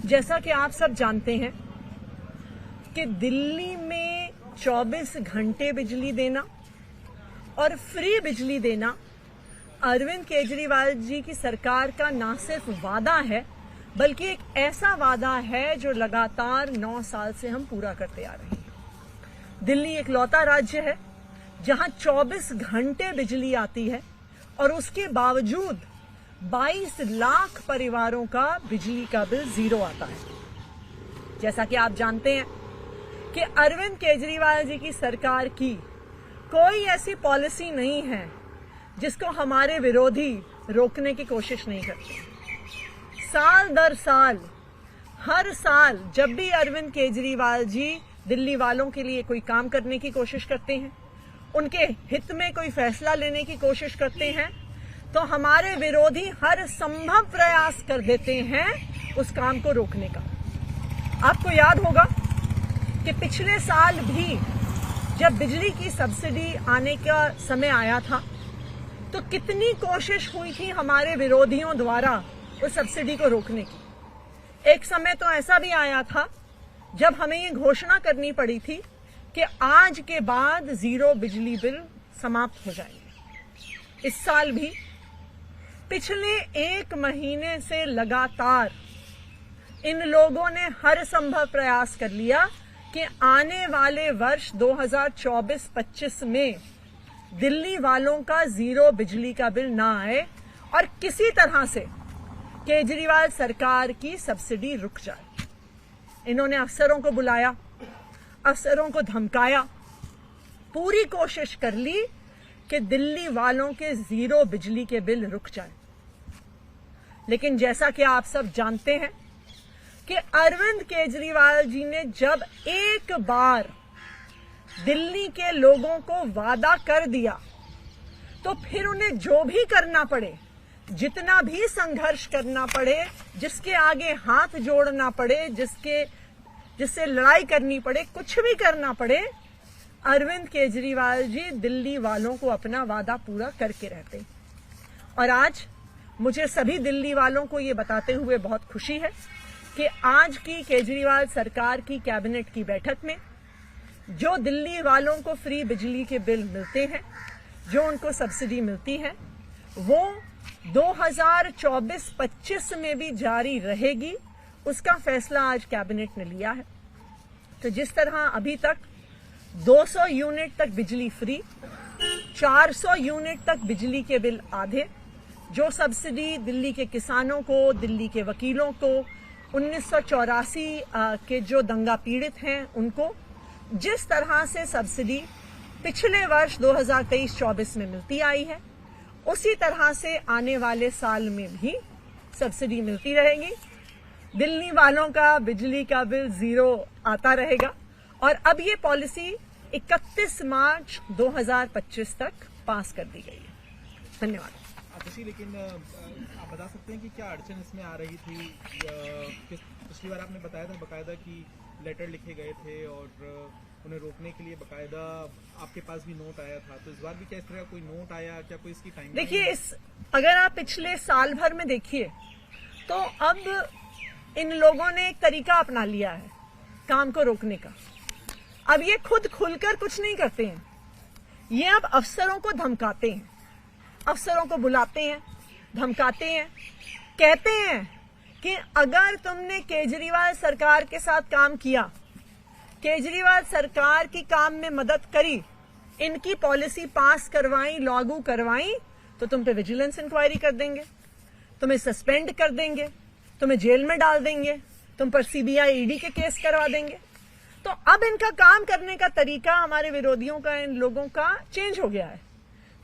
जैसा कि आप सब जानते हैं कि दिल्ली में 24 घंटे बिजली देना और फ्री बिजली देना अरविंद केजरीवाल जी की सरकार का ना सिर्फ वादा है बल्कि एक ऐसा वादा है जो लगातार 9 साल से हम पूरा करते आ रहे हैं। दिल्ली एक लौता राज्य है जहां 24 घंटे बिजली आती है और उसके बावजूद 22 लाख परिवारों का बिजली का बिल जीरो आता है। जैसा कि आप जानते हैं कि अरविंद केजरीवाल जी की सरकार की कोई ऐसी पॉलिसी नहीं है जिसको हमारे विरोधी रोकने की कोशिश नहीं करते। साल दर साल, हर साल जब भी अरविंद केजरीवाल जी दिल्ली वालों के लिए कोई काम करने की कोशिश करते हैं, उनके हित में कोई फैसला लेने की कोशिश करते हैं, तो हमारे विरोधी हर संभव प्रयास कर देते हैं उस काम को रोकने का। आपको याद होगा कि पिछले साल भी जब बिजली की सब्सिडी आने का समय आया था तो कितनी कोशिश हुई थी हमारे विरोधियों द्वारा उस सब्सिडी को रोकने की। एक समय तो ऐसा भी आया था जब हमें ये घोषणा करनी पड़ी थी कि आज के बाद जीरो बिजली बिल समाप्त हो जाएंगे। इस साल भी पिछले 1 महीने से लगातार इन लोगों ने हर संभव प्रयास कर लिया कि आने वाले वर्ष 2024-25 में दिल्ली वालों का जीरो बिजली का बिल ना आए और किसी तरह से केजरीवाल सरकार की सब्सिडी रुक जाए। इन्होंने अफसरों को बुलाया, अफसरों को धमकाया, पूरी कोशिश कर ली कि दिल्ली वालों के जीरो बिजली के बिल रुक जाए। लेकिन जैसा कि आप सब जानते हैं कि अरविंद केजरीवाल जी ने जब एक बार दिल्ली के लोगों को वादा कर दिया तो फिर उन्हें जो भी करना पड़े, जितना भी संघर्ष करना पड़े, जिसके आगे हाथ जोड़ना पड़े, जिससे लड़ाई करनी पड़े, कुछ भी करना पड़े, अरविंद केजरीवाल जी दिल्ली वालों को अपना वादा पूरा करके रहते। और आज मुझे सभी दिल्ली वालों को ये बताते हुए बहुत खुशी है कि आज की केजरीवाल सरकार की कैबिनेट की बैठक में जो दिल्ली वालों को फ्री बिजली के बिल मिलते हैं, जो उनको सब्सिडी मिलती है, वो 2024-25 में भी जारी रहेगी। उसका फैसला आज कैबिनेट ने लिया है। तो जिस तरह अभी तक 200 यूनिट तक बिजली फ्री, 400 यूनिट तक बिजली के बिल आधे, जो सब्सिडी दिल्ली के किसानों को, दिल्ली के वकीलों को, 1984 के जो दंगा पीड़ित हैं उनको जिस तरह से सब्सिडी पिछले वर्ष 2023-24 में मिलती आई है, उसी तरह से आने वाले साल में भी सब्सिडी मिलती रहेगी। दिल्ली वालों का बिजली का बिल जीरो आता रहेगा और अब ये पॉलिसी 31 मार्च 2025 तक पास कर दी गई है। धन्यवाद। लेकिन आप बता सकते हैं कि क्या अड़चन इसमें आ रही थी? पिछली बार आपने बताया था बकायदा कि लेटर लिखे गए थे और उन्हें रोकने के लिए बकायदा आपके पास भी नोट आया था, तो इस बार भी क्या इस तरह कोई नोट आया? क्या कोई इसकी टाइम? देखिए, अगर आप पिछले साल भर में देखिए तो अब इन लोगों ने एक तरीका अपना लिया है काम को रोकने का। अब ये खुद खुलकर कुछ नहीं करते हैं, ये अब अफसरों को धमकाते हैं, अफसरों को बुलाते हैं, धमकाते हैं, कहते हैं कि अगर तुमने केजरीवाल सरकार के साथ काम किया, केजरीवाल सरकार की काम में मदद करी, इनकी पॉलिसी पास करवाई, लागू करवाई, तो तुम पे विजिलेंस इंक्वायरी कर देंगे, तुम्हें सस्पेंड कर देंगे, तुम्हें जेल में डाल देंगे, तुम पर सीबीआई ईडी के केस करवा देंगे। तो अब इनका काम करने का तरीका हमारे विरोधियों का, इन लोगों का चेंज हो गया है।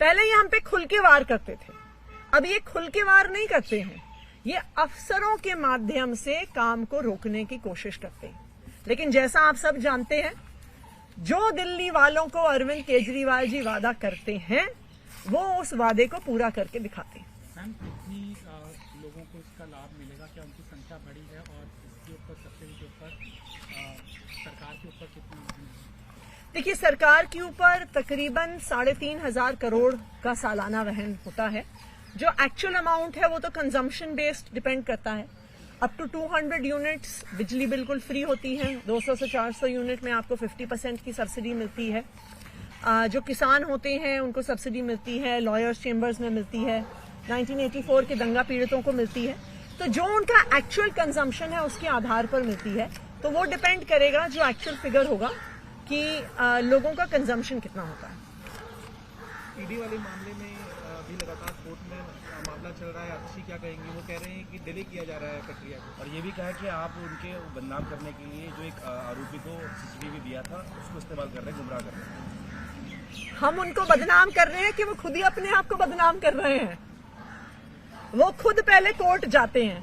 पहले ये हम पे खुल के वार करते थे, अब ये खुल के वार नहीं करते हैं, ये अफसरों के माध्यम से काम को रोकने की कोशिश करते हैं। लेकिन जैसा आप सब जानते हैं, जो दिल्ली वालों को अरविंद केजरीवाल जी वादा करते हैं वो उस वादे को पूरा करके दिखाते हैं। मैम, कितनी लोगों को इसका लाभ मिलेगा? क्या उनकी संख्या बढ़ी है? और इसके ऊपर सब्सिडी के ऊपर सरकार के ऊपर कितना? देखिए, सरकार के ऊपर तकरीबन 3,500 करोड़ का सालाना वहन होता है। जो एक्चुअल अमाउंट है वो तो कंजम्पशन बेस्ड डिपेंड करता है। अप टू 200 यूनिट्स बिजली बिल्कुल फ्री होती है। 200 से 400 यूनिट में आपको 50% की सब्सिडी मिलती है। जो किसान होते हैं उनको सब्सिडी मिलती है, लॉयर्स चेंबर्स में मिलती है, 1984 के दंगा पीड़ितों को मिलती है। तो जो उनका एक्चुअल कंजम्पशन है उसके आधार पर मिलती है। तो वो डिपेंड करेगा जो एक्चुअल फिगर होगा कि लोगों का कंजम्पशन कितना होता है। ईडी वाले मामले में भी लगातार कोर्ट में मामला चल रहा है। अक्षी क्या कहेंगे? वो कह रहे हैं कि डिले किया जा रहा है प्रक्रिया को, और ये भी कहा कि आप उनके बदनाम करने के लिए जो एक आरोपी को सीसीटीवी दिया था उसको इस्तेमाल कर रहे हैं, गुमराह कर रहे हैं। हम उनको बदनाम कर रहे हैं कि वो खुद ही अपने आप को बदनाम कर रहे हैं। वो खुद पहले कोर्ट जाते हैं।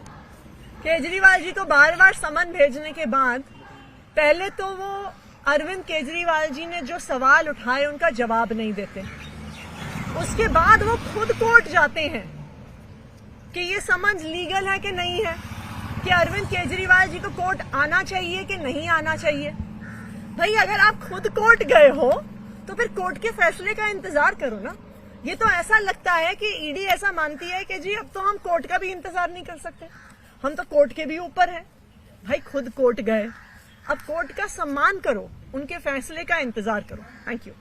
केजरीवाल जी को बार बार समन भेजने के बाद पहले तो वो अरविंद केजरीवाल जी ने जो सवाल उठाए उनका जवाब नहीं देते। उसके बाद वो खुद कोर्ट जाते हैं कि ये समन लीगल है कि नहीं है, कि अरविंद केजरीवाल जी को कोर्ट आना चाहिए कि नहीं आना चाहिए। भाई अगर आप खुद कोर्ट गए हो तो फिर कोर्ट के फैसले का इंतजार करो ना। ये तो ऐसा लगता है कि ईडी ऐसा मानती है कि जी अब तो हम कोर्ट का भी इंतजार नहीं कर सकते, हम तो कोर्ट के भी ऊपर हैं। भाई खुद कोर्ट गए, अब कोर्ट का सम्मान करो, उनके फैसले का इंतजार करो। Thank you.